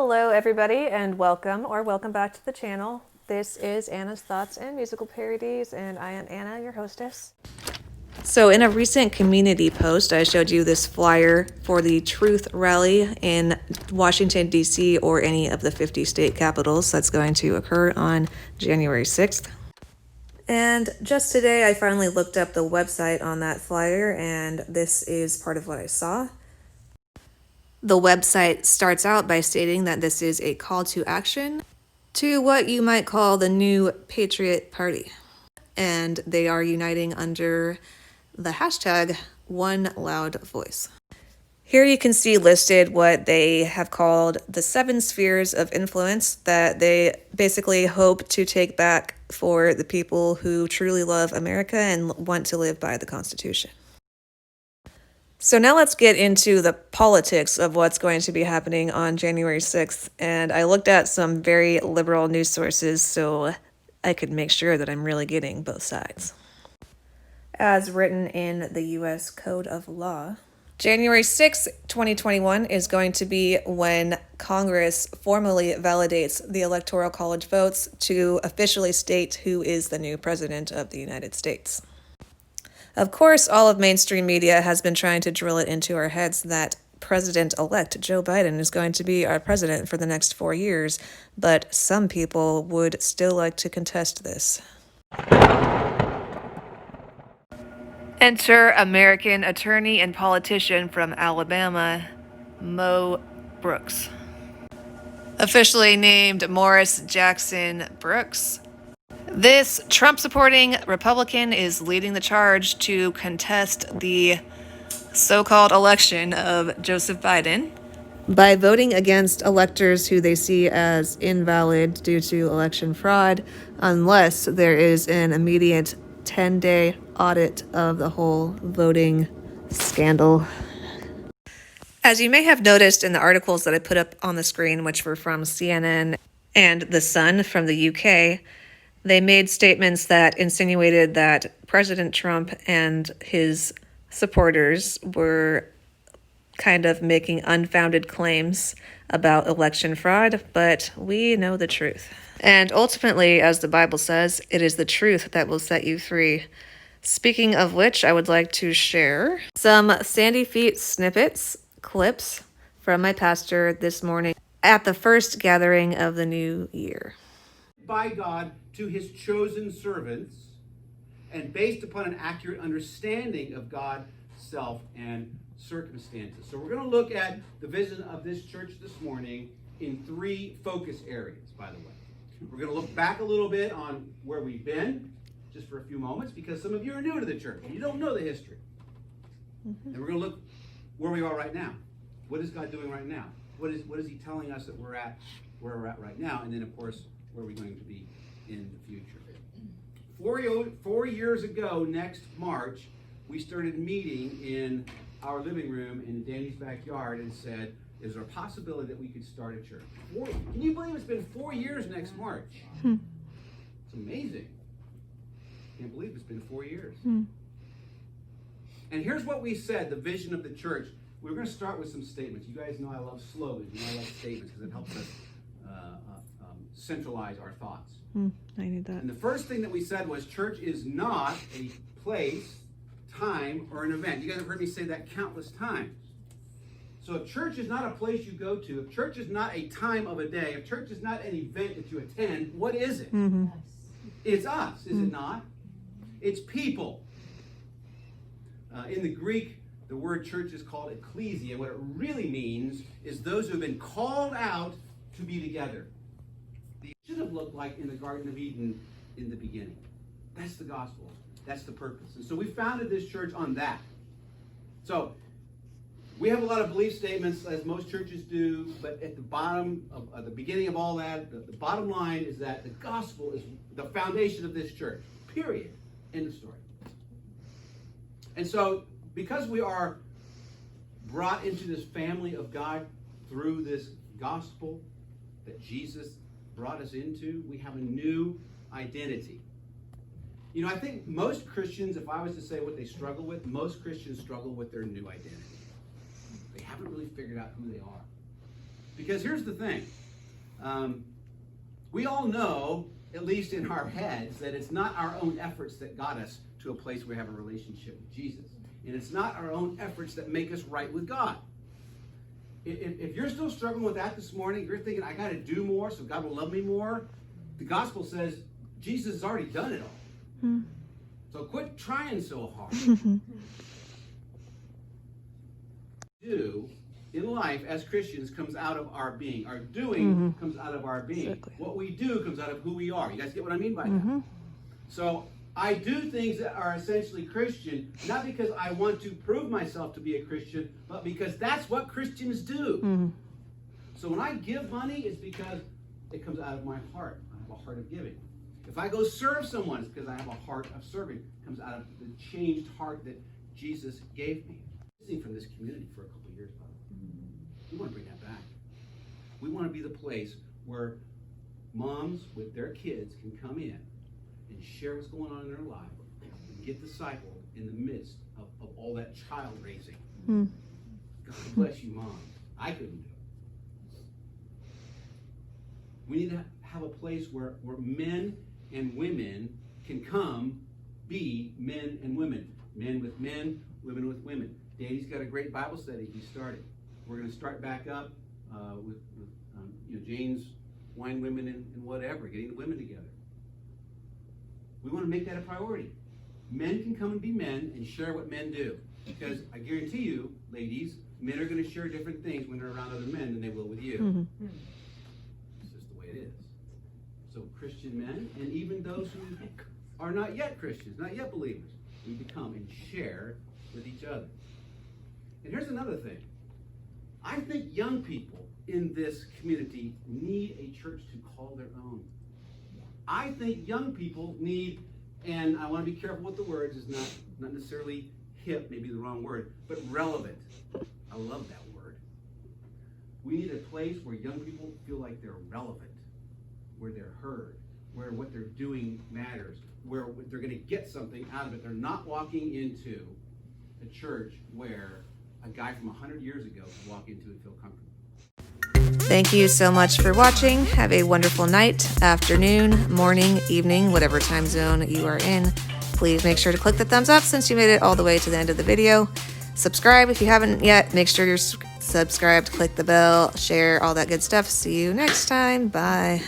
Hello everybody and welcome back to the channel. This is Anna's Thoughts and Musical Parodies and I am Anna, your hostess. So in a recent community post, I showed you this flyer for the Truth Rally in Washington, D.C. or any of the 50 state capitals that's going to occur on January 6th. And just today I finally looked up the website on that flyer and this is part of what I saw. The website starts out by stating that this is a call to action to what you might call the new Patriot Party. And they are uniting under the hashtag One Loud Voice. Here you can see listed what they have called the 7 spheres of influence that they basically hope to take back for the people who truly love America and want to live by the Constitution. So now let's get into the politics of what's going to be happening on January 6th. And I looked at some very liberal news sources so I could make sure that I'm really getting both sides. As written in the U.S. Code of Law, January 6th, 2021 is going to be when Congress formally validates the Electoral College votes to officially state who is the new president of the United States. Of course, all of mainstream media has been trying to drill it into our heads that President-elect Joe Biden is going to be our president for the next 4 years, but some people would still like to contest this. Enter American attorney and politician from Alabama, Mo Brooks. Officially named Morris Jackson Brooks, this Trump-supporting Republican is leading the charge to contest the so-called election of Joseph Biden by voting against electors who they see as invalid due to election fraud, unless there is an immediate 10-day audit of the whole voting scandal. As you may have noticed in the articles that I put up on the screen, which were from CNN and The Sun from the UK, they made statements that insinuated that President Trump and his supporters were kind of making unfounded claims about election fraud, but we know the truth. And ultimately, as the Bible says, it is the truth that will set you free. Speaking of which, I would like to share some Sandy Feet snippets, clips from my pastor this morning at the first gathering of the new year. By God to his chosen servants and based upon an accurate understanding of God's self and circumstances. So we're going to look at the vision of this church this morning in 3 focus areas, by the way. We're going to look back a little bit on where we've been, just for a few moments, because some of you are new to the church and you don't know the history. And we're going to look where we are right now. What is God doing right now? What is he telling us that we're at where we're at right now? And then, of course, where are we going to be in the future? 4 years ago, next March, we started meeting in our living room in Danny's backyard and said, is there a possibility that we could start a church? Can you believe it's been 4 years next March? It's amazing. Can't believe it's been 4 years. And here's what we said, the vision of the church. We're going to start with some statements. You guys know I love slogans. You know I love statements because it helps us centralize our thoughts. I need that. And the first thing that we said was church is not a place, time, or an event. You guys have heard me say that countless times. So if church is not a place you go to, if church is not a time of a day, if church is not an event that you attend, what is it? It's us, is it not? It's people. In the Greek, the word church is called ecclesia. What it really means is those who have been called out to be together. It should have looked like in the Garden of Eden in the beginning. That's the gospel. That's the purpose. And so we founded this church on that. So we have a lot of belief statements, as most churches do, but at the bottom, of the beginning of all that, the bottom line is that the gospel is the foundation of this church. Period. End of story. And so because we are brought into this family of God through this gospel that Jesus brought us into, we have a new identity. You know, I think most Christians, if I was to say what they struggle with, most Christians struggle with their new identity. They haven't really figured out who they are. Because here's the thing. We all know, at least in our heads, that it's not our own efforts that got us to a place where we have a relationship with Jesus. And it's not our own efforts that make us right with God. If you're still struggling with that this morning, you're thinking, I got to do more so God will love me more, the gospel says Jesus has already done it all. So quit trying so hard. Do in life as Christians comes out of our being. Our doing comes out of our being. Exactly. What we do comes out of who we are. You guys get what I mean by that? So I do things that are essentially Christian, not because I want to prove myself to be a Christian, but because that's what Christians do. So when I give money, it's because it comes out of my heart. I have a heart of giving. If I go serve someone, it's because I have a heart of serving. It comes out of the changed heart that Jesus gave me. I've been from this community for a couple of years, by the way. We want to bring that back. We want to be the place where moms with their kids can come in and share what's going on in their life and get discipled in the midst of all that child raising. God bless you, moms. I couldn't do it. We need to have a place where men and women can come be men and women. Men with men, women with women. Danny's got a great Bible study he started. We're going to start back up with Jane's wine, women, and whatever, getting the women together. We want to make that a priority. Men can come and be men and share what men do. Because I guarantee you, ladies, men are going to share different things when they're around other men than they will with you. It's just the way it is. So Christian men, and even those who are not yet Christians, not yet believers, need to come and share with each other. And here's another thing. I think young people in this community need a church to call their own. I think young people need, and I want to be careful with the words, is not necessarily hip, maybe the wrong word, but relevant. I love that word. We need a place where young people feel like they're relevant, where they're heard, where what they're doing matters, where they're going to get something out of it. They're not walking into a church where a guy from 100 years ago could walk into and feel comfortable. Thank you so much for watching. Have a wonderful night, afternoon, morning, evening, whatever time zone you are in. Please make sure to click the thumbs up since you made it all the way to the end of the video. Subscribe if you haven't yet. Make sure you're subscribed, click the bell, share, all that good stuff. See you next time. Bye.